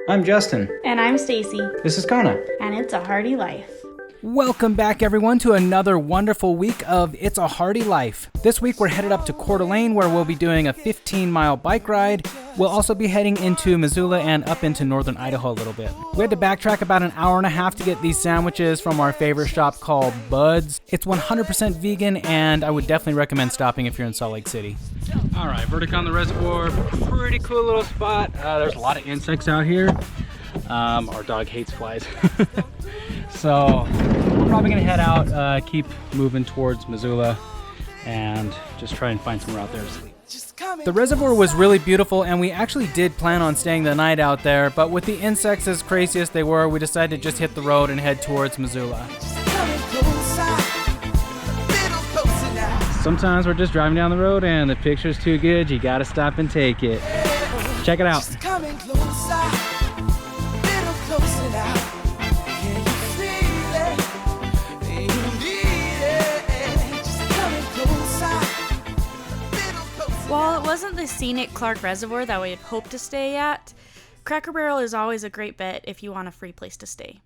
I'm Justin. And I'm Stacy. This is Kona. And it's a Hardy Life. Welcome back, everyone, to another wonderful week of It's a Hardy Life. This week we're headed up to Coeur d'Alene, where we'll be doing a 15-mile bike ride. We'll also be heading into Missoula and up into northern Idaho a little bit. We had to backtrack about an hour and a half to get these sandwiches from our favorite shop called Bud's. It's 100% vegan, and I would definitely recommend stopping if you're in Salt Lake City. All right, vertical on the reservoir. Pretty cool little spot. There's a lot of insects out here. Our dog hates flies. So we're probably gonna head out, keep moving towards Missoula, and just try and find somewhere out there to sleep. The reservoir was really beautiful, and we actually did plan on staying the night out there, but with the insects as crazy as they were, we decided to just hit the road and head towards Missoula. Sometimes we're just driving down the road and the picture's too good, you gotta stop and take it. Check it out. While it wasn't the scenic Clark Reservoir that we had hoped to stay at, Cracker Barrel is always a great bet if you want a free place to stay.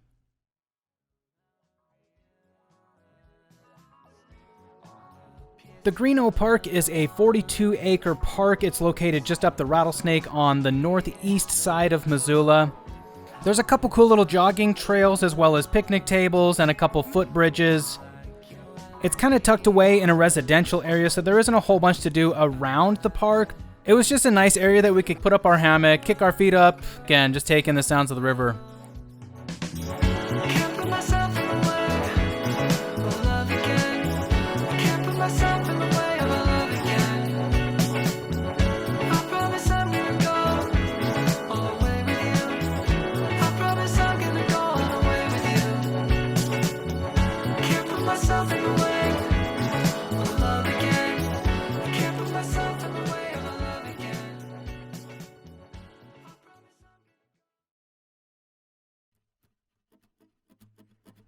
The Greeno Park is a 42-acre park. It's located just up the Rattlesnake on the northeast side of Missoula. There's a couple cool little jogging trails as well as picnic tables and a couple footbridges. It's kind of tucked away in a residential area, so there isn't a whole bunch to do around the park. It was just a nice area that we could put up our hammock, kick our feet up, again, just take in the sounds of the river.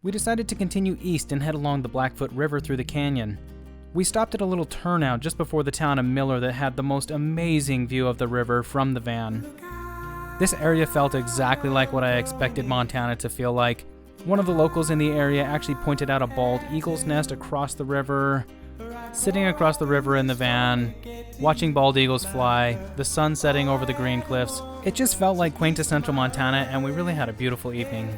We decided to continue east and head along the Blackfoot River through the canyon. We stopped at a little turnout just before the town of Miller that had the most amazing view of the river from the van. This area felt exactly like what I expected Montana to feel like. One of the locals in the area actually pointed out a bald eagle's nest across the river. Sitting across the river in the van, watching bald eagles fly, the sun setting over the green cliffs. It just felt like quintessential Montana, and we really had a beautiful evening.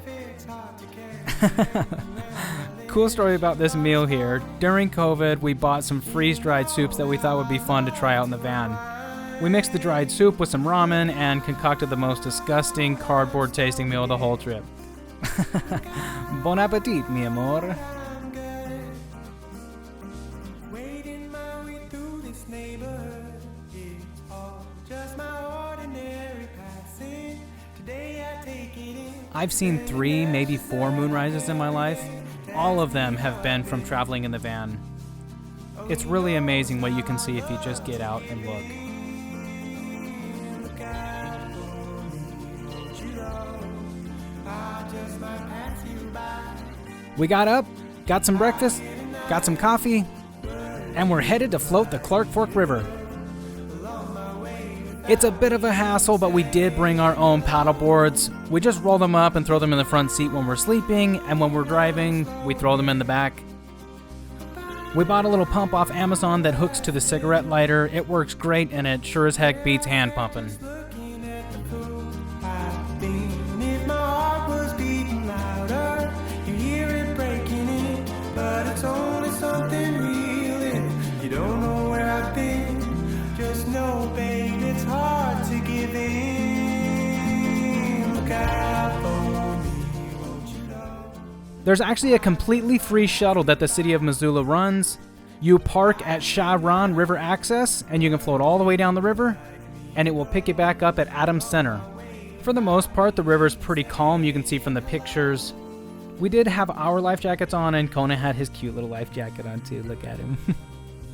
Cool story about this meal here. During COVID, we bought some freeze-dried soups that we thought would be fun to try out in the van. We mixed the dried soup with some ramen and concocted the most disgusting cardboard-tasting meal of the whole trip. Bon appetit, mi amor. I've seen 3, maybe 4 moonrises in my life. All of them have been from traveling in the van. It's really amazing what you can see if you just get out and look. We got up, got some breakfast, got some coffee, and we're headed to float the Clark Fork River. It's a bit of a hassle, but we did bring our own paddle boards. We just roll them up and throw them in the front seat when we're sleeping, and when we're driving, we throw them in the back. We bought a little pump off Amazon that hooks to the cigarette lighter. It works great, and it sure as heck beats hand pumping. There's actually a completely free shuttle that the city of Missoula runs. You park at Sharon River Access, and you can float all the way down the river, and it will pick you back up at Adams Center. For the most part, the river's pretty calm, you can see from the pictures. We did have our life jackets on, and Kona had his cute little life jacket on too, look at him.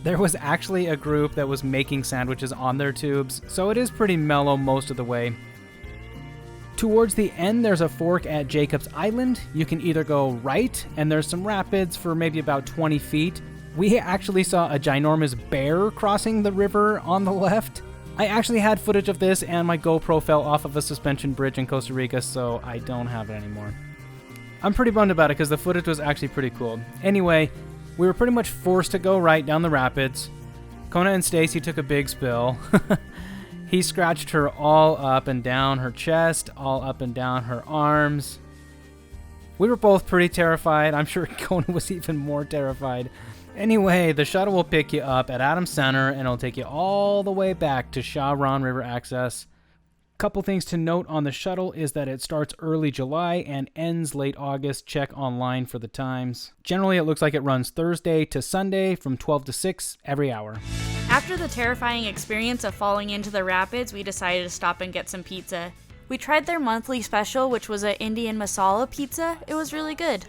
There was actually a group that was making sandwiches on their tubes, so it is pretty mellow most of the way. Towards the end, there's a fork at Jacobs Island. You can either go right, and there's some rapids for maybe about 20 feet. We actually saw a ginormous bear crossing the river on the left. I actually had footage of this, and my GoPro fell off of a suspension bridge in Costa Rica, so I don't have it anymore. I'm pretty bummed about it because the footage was actually pretty cool. Anyway, we were pretty much forced to go right down the rapids. Kona and Stacy took a big spill. He scratched her all up and down her chest, all up and down her arms. We were both pretty terrified. I'm sure Kona was even more terrified. Anyway, the shuttle will pick you up at Adams Center, and it'll take you all the way back to Shah Ron River access. Couple things to note on the shuttle is that it starts early July and ends late August. Check online for the times. Generally, it looks like it runs Thursday to Sunday from 12 to 6 every hour. After the terrifying experience of falling into the rapids, we decided to stop and get some pizza. We tried their monthly special, which was an Indian masala pizza. It was really good.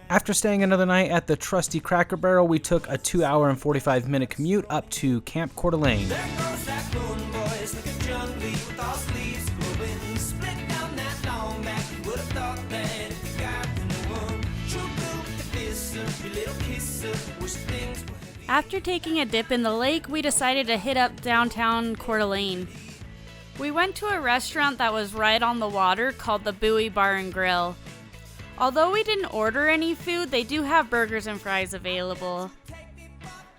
After staying another night at the trusty Cracker Barrel, we took a 2-hour and 45-minute commute up to Camp Coeur d'Alene. After taking a dip in the lake, we decided to hit up downtown Coeur d'Alene. We went to a restaurant that was right on the water called the Bowie Bar and Grill. Although we didn't order any food, they do have burgers and fries available.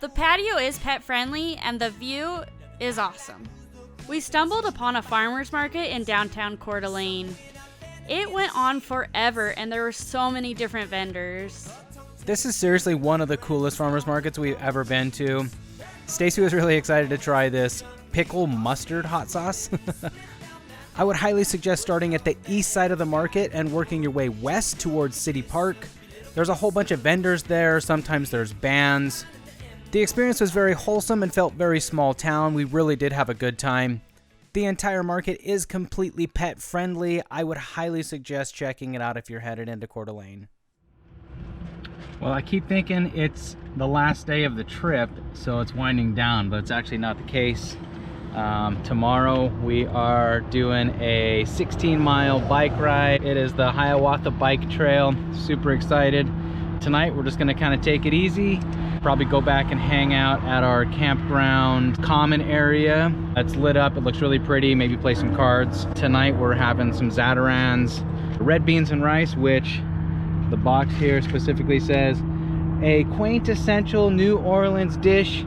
The patio is pet friendly and the view is awesome. We stumbled upon a farmer's market in downtown Coeur d'Alene. It went on forever and there were so many different vendors. This is seriously one of the coolest farmers markets we've ever been to. Stacy was really excited to try this pickle mustard hot sauce. I would highly suggest starting at the east side of the market and working your way west towards City Park. There's a whole bunch of vendors there. Sometimes there's bands. The experience was very wholesome and felt very small town. We really did have a good time. The entire market is completely pet friendly. I would highly suggest checking it out if you're headed into Coeur d'Alene. Well, I keep thinking it's the last day of the trip, so it's winding down, but it's actually not the case. Tomorrow we are doing a 16-mile bike ride. It is the Hiawatha Bike Trail. Super excited. Tonight we're just gonna kind of take it easy. Probably go back and hang out at our campground common area. It's lit up, it looks really pretty. Maybe play some cards. Tonight we're having some Zatarans, red beans and rice, which the box here specifically says a quintessential New Orleans dish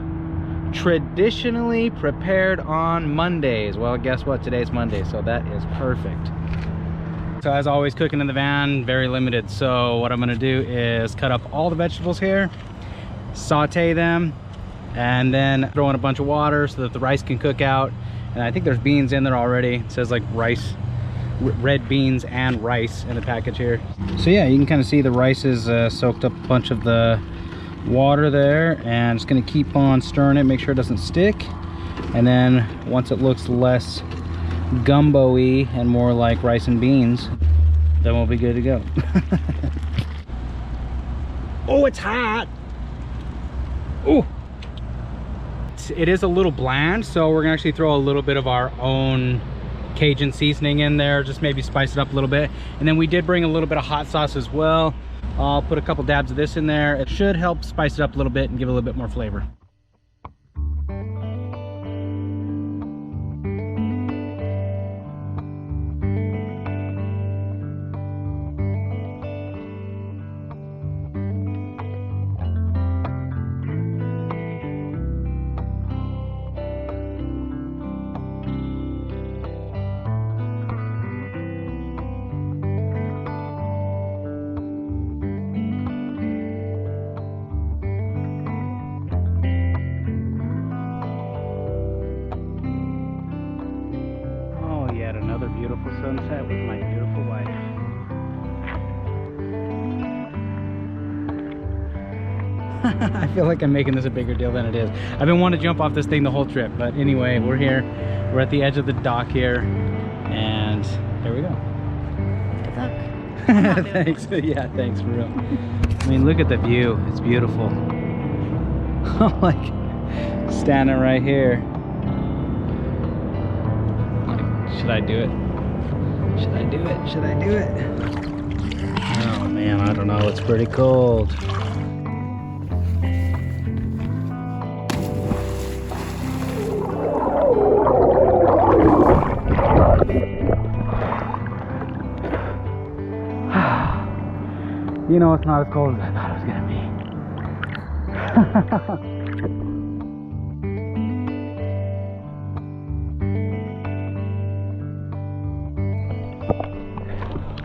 traditionally prepared on Mondays. Well, guess what? Today's Monday, so that is perfect. So as always, cooking in the van, very limited. So what I'm gonna do is cut up all the vegetables here, saute them, and then throw in a bunch of water so that the rice can cook out. And I think there's beans in there already. It says like rice, red beans and rice in the package here. So yeah, you can kind of see the rice is soaked up a bunch of the water there, and just gonna keep on stirring it, make sure it doesn't stick. And then once it looks less gumbo-y and more like rice and beans, then we'll be good to go. Oh, it's hot. Oh, it is a little bland, so we're gonna actually throw a little bit of our own Cajun seasoning in there, just maybe spice it up a little bit. And then we did bring a little bit of hot sauce as well. I'll put a couple dabs of this in there. It should help spice it up a little bit and give it a little bit more flavor. Another beautiful sunset with my beautiful wife. I feel like I'm making this a bigger deal than it is. I've been wanting to jump off this thing the whole trip, but anyway, we're here. We're at the edge of the dock here, and there we go. Good luck. Thanks. Yeah, thanks for real. I mean, look at the view. It's beautiful. I'm like standing right here. Should I do it? Should I do it? Should I do it? Oh man, I don't know. It's pretty cold. You know, it's not as cold as I thought it was gonna be.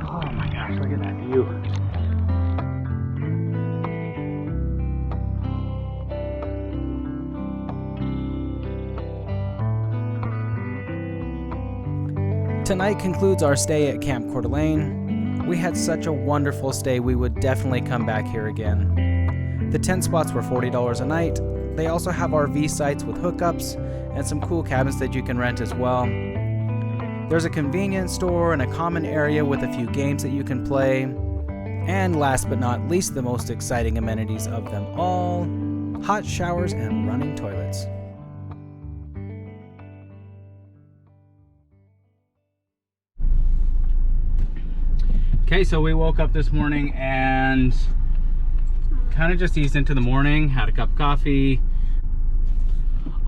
Oh my gosh, look at that view. Tonight concludes our stay at Camp Coeur d'Alene. We had such a wonderful stay, we would definitely come back here again. The tent spots were $40 a night. They also have RV sites with hookups and some cool cabins that you can rent as well. There's a convenience store and a common area with a few games that you can play. And last but not least, the most exciting amenities of them all, hot showers and running toilets. Okay, so we woke up this morning and kind of just eased into the morning, had a cup of coffee.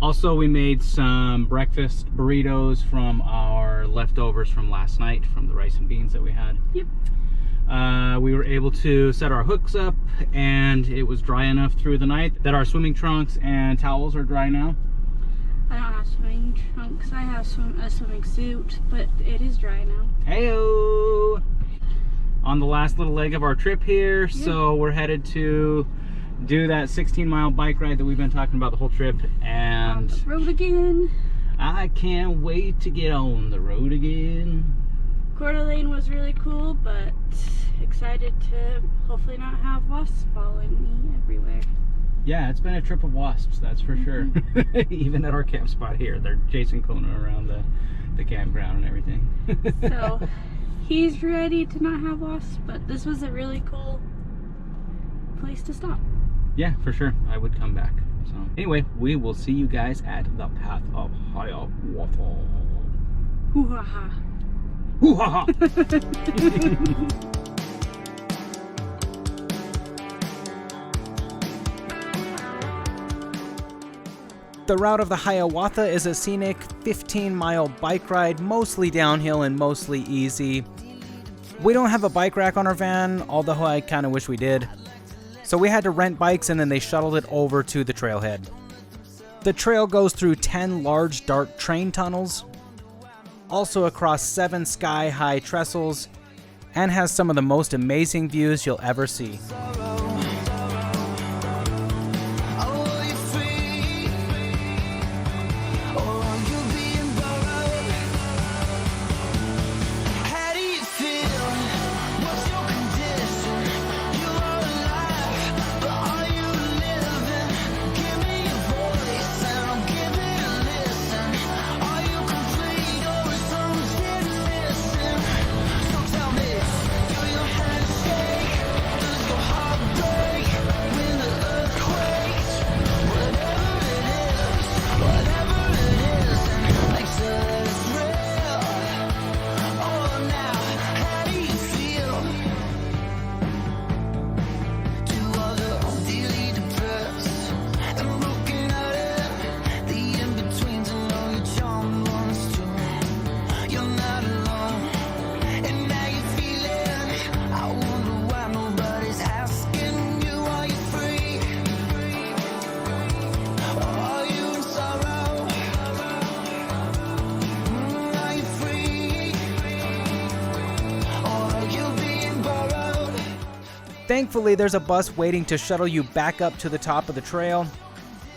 Also, we made some breakfast burritos from our leftovers from last night, from the rice and beans that we had. Yep. We were able to set our hooks up, and it was dry enough through the night that our swimming trunks and towels are dry now. I don't have swimming trunks. I have a swimming suit, but it is dry now. Heyo! On the last little leg of our trip here, Yeah. So we're headed to do that 16-mile bike ride that we've been talking about the whole trip, On and the road again. I can't wait to get on the road again. Coeur d'Alene was really cool, but excited to hopefully not have wasps following me everywhere. Yeah, it's been a trip of wasps, that's for sure. Even at our camp spot here, they're chasing Kona around the campground and everything. So he's ready to not have wasps, but this was a really cool place to stop. Yeah, for sure. I would come back. So anyway, we will see you guys at the Path of Hiawatha. Hoo-ha-ha. Hoo-ha-ha! The route of the Hiawatha is a scenic 15-mile bike ride, mostly downhill and mostly easy. We don't have a bike rack on our van, although I kind of wish we did. So we had to rent bikes, and then they shuttled it over to the trailhead. The trail goes through 10 large dark train tunnels, also across 7 sky-high trestles, and has some of the most amazing views you'll ever see. Thankfully, there's a bus waiting to shuttle you back up to the top of the trail.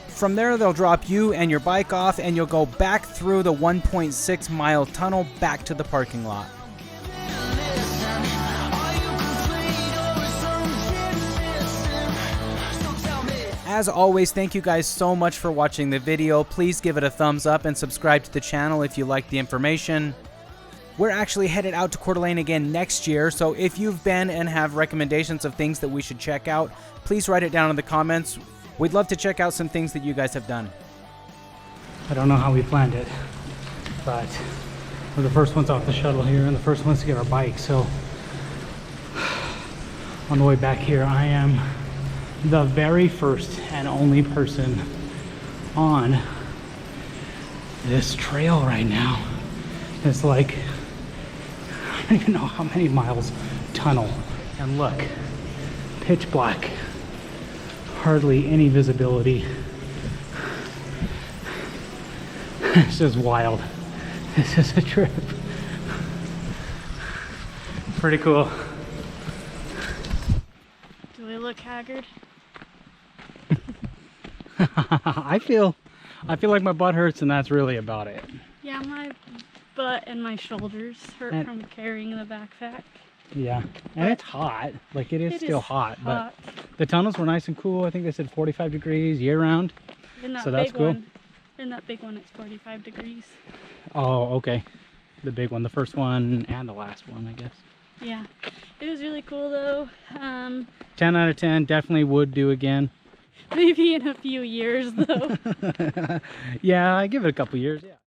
From there, they'll drop you and your bike off, and you'll go back through the 1.6 mile tunnel back to the parking lot. As always, thank you guys so much for watching the video. Please give it a thumbs up and subscribe to the channel if you like the information. We're actually headed out to Coeur d'Alene again next year, so if you've been and have recommendations of things that we should check out, please write it down in the comments. We'd love to check out some things that you guys have done. I don't know how we planned it, but we're the first ones off the shuttle here and the first ones to get our bike, so on the way back here, I am the very first and only person on this trail right now. It's like, I don't even know how many miles tunnel. And look, pitch black. Hardly any visibility. This is wild. This is a trip. Pretty cool. Do we look haggard? I feel like my butt hurts, and that's really about it. Yeah, my butt and my shoulders hurt from carrying the backpack. Yeah, and it's hot. Like it is still hot, but the tunnels were nice and cool. I think they said 45 degrees year round. So that's cool. In that big one, it's 45 degrees. Oh, okay. The big one, the first one and the last one, I guess. Yeah, it was really cool though. 10 out of 10, definitely would do again. Maybe in a few years though. Yeah, I give it a couple years. Yeah.